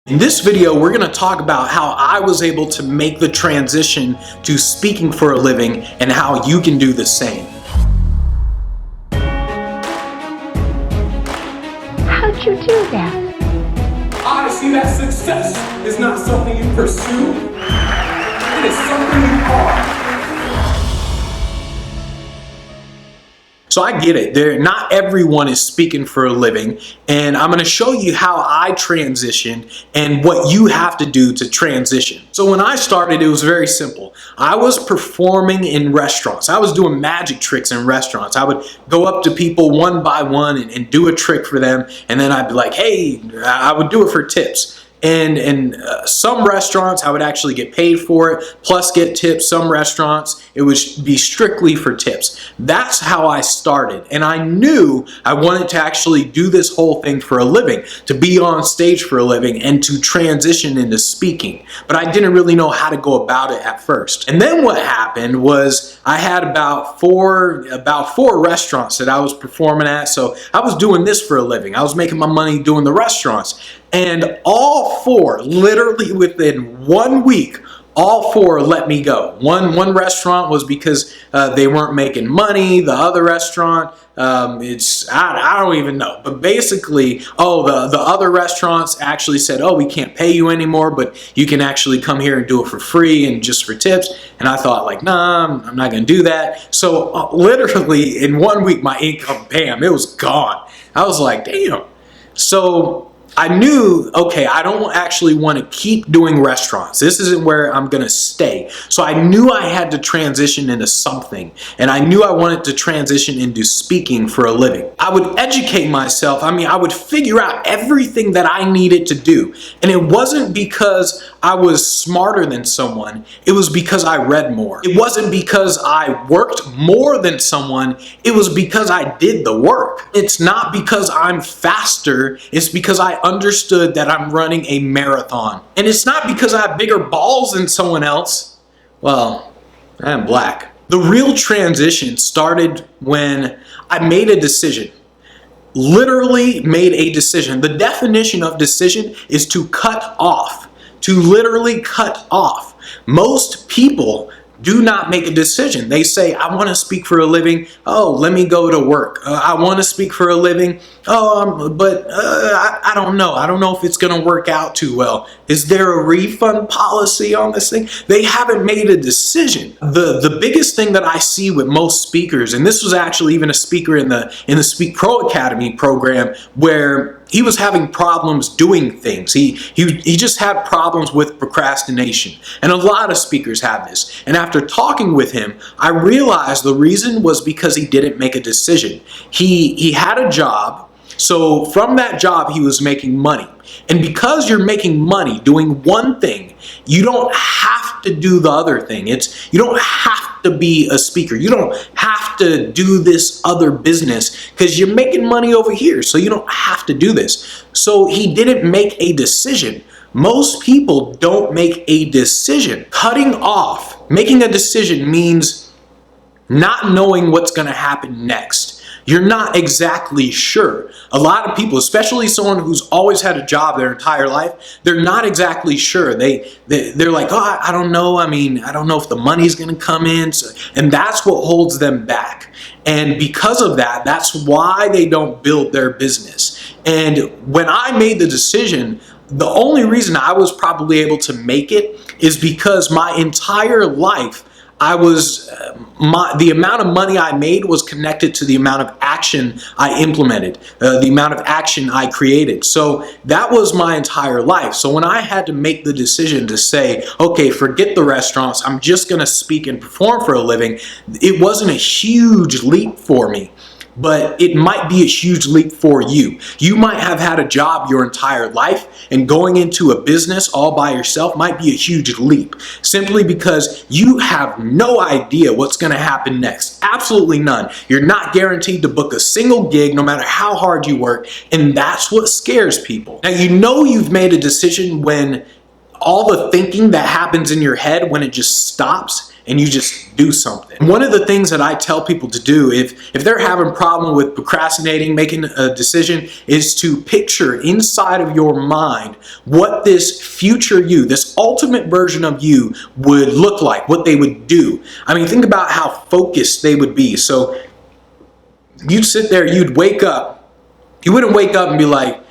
In this video, we're going to talk about how I was able to make the transition to speaking for a living and how you can do the same. How'd you do that? I see that success is not something you pursue, it is something you are. So I get it. Not everyone is speaking for a living, and I'm going to show you how I transitioned and what you have to do to transition. So when I started, it was very simple. I was performing in restaurants. I was doing magic tricks in restaurants. I would go up to people one by one and do a trick for them, and then I'd be like, hey, I would do it for tips. And in some restaurants, I would actually get paid for it, plus get tips. Some restaurants, it would be strictly for tips. That's how I started. And I knew I wanted to actually do this whole thing for a living, to be on stage for a living and to transition into speaking. But I didn't really know how to go about it at first. And then what happened was I had about four restaurants that I was performing at. So I was doing this for a living. I was making my money doing the restaurants. And all four, literally within 1 week, all four let me go. One restaurant was because they weren't making money. The other restaurant, I don't even know. But basically, the other restaurants actually said, oh, we can't pay you anymore, but you can actually come here and do it for free and just for tips. And I thought like, nah, I'm not going to do that. So literally in 1 week, my income, bam, it was gone. I was like, damn. So I knew, okay, I don't actually want to keep doing restaurants. This isn't where I'm going to stay. So I knew I had to transition into something. And I knew I wanted to transition into speaking for a living. I would educate myself. I would figure out everything that I needed to do. And it wasn't because I was smarter than someone. It was because I read more. It wasn't because I worked more than someone. It was because I did the work. It's not because I'm faster. It's because I understood that I'm running a marathon. And it's not because I have bigger balls than someone else. Well, I'm black. The real transition started when I made a decision. Literally made a decision. The definition of decision is to cut off. To literally cut off. Most people do not make a decision. They say, I want to speak for a living. Oh, let me go to work. I want to speak for a living. I don't know. I don't know if it's going to work out too well. Is there a refund policy on this thing? They haven't made a decision. The biggest thing that I see with most speakers, and this was actually even a speaker in the SpeakPro Academy program, where he was having problems doing things. He just had problems with procrastination. And a lot of speakers have this. And after talking with him, I realized the reason was because he didn't make a decision. He had a job. So from that job, he was making money. And because you're making money doing one thing, you don't have to do the other thing. You don't have to be a speaker. You don't have to do this other business because you're making money over here. So you don't have to do this. So he didn't make a decision. Most people don't make a decision. Cutting off, making a decision means not knowing what's going to happen next. You're not exactly sure. A lot of people, especially someone who's always had a job their entire life, they're not exactly sure. They're like, oh, I don't know. I don't know if the money's going to come in. And that's what holds them back. And because of that, that's why they don't build their business. And when I made the decision, the only reason I was probably able to make it is because my entire life, the amount of money I made was connected to the amount of action I implemented, the amount of action I created. So that was my entire life. So when I had to make the decision to say, okay, forget the restaurants, I'm just going to speak and perform for a living, it wasn't a huge leap for me. But it might be a huge leap for you. You might have had a job your entire life, and going into a business all by yourself might be a huge leap, simply because you have no idea what's going to happen next. Absolutely none. You're not guaranteed to book a single gig no matter how hard you work, and that's what scares people. Now, you know you've made a decision when all the thinking that happens in your head, when it just stops and you just do something. One of the things that I tell people to do if they're having a problem with procrastinating, making a decision, is to picture inside of your mind what this future you, this ultimate version of you would look like, what they would do. I mean, think about how focused they would be. So you'd sit there, you'd wake up. You wouldn't wake up and be like,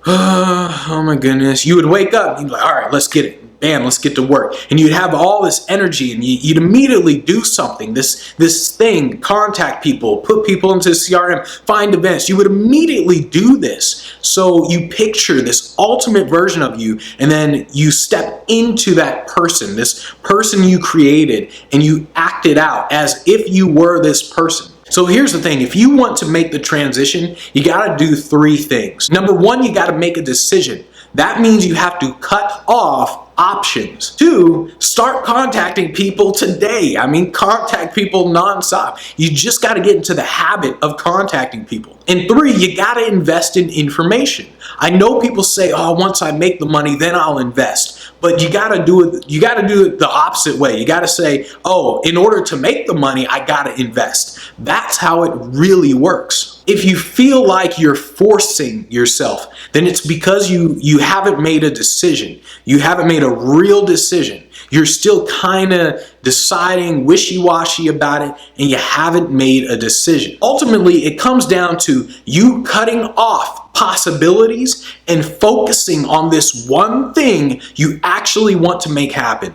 oh my goodness. You would wake up and you'd be like, all right, let's get it. Bam, let's get to work. And you'd have all this energy and you'd immediately do something, this thing, contact people, put people into CRM, find events. You would immediately do this. So you picture this ultimate version of you, and then you step into that person, this person you created, and you act it out as if you were this person. So here's the thing, if you want to make the transition, you gotta do 3 things. Number 1, you gotta make a decision. That means you have to cut off options. 2, start contacting people today. I mean, contact people nonstop. You just got to get into the habit of contacting people. And 3, you got to invest in information. I know people say, oh, once I make the money, then I'll invest. But you got to do it. You got to do it the opposite way. You got to say, oh, in order to make the money, I got to invest. That's how it really works. If you feel like you're forcing yourself, then it's because you haven't made a decision. You haven't made a real decision. You're still kind of deciding wishy-washy about it, and you haven't made a decision. Ultimately, it comes down to you cutting off possibilities and focusing on this one thing you actually want to make happen.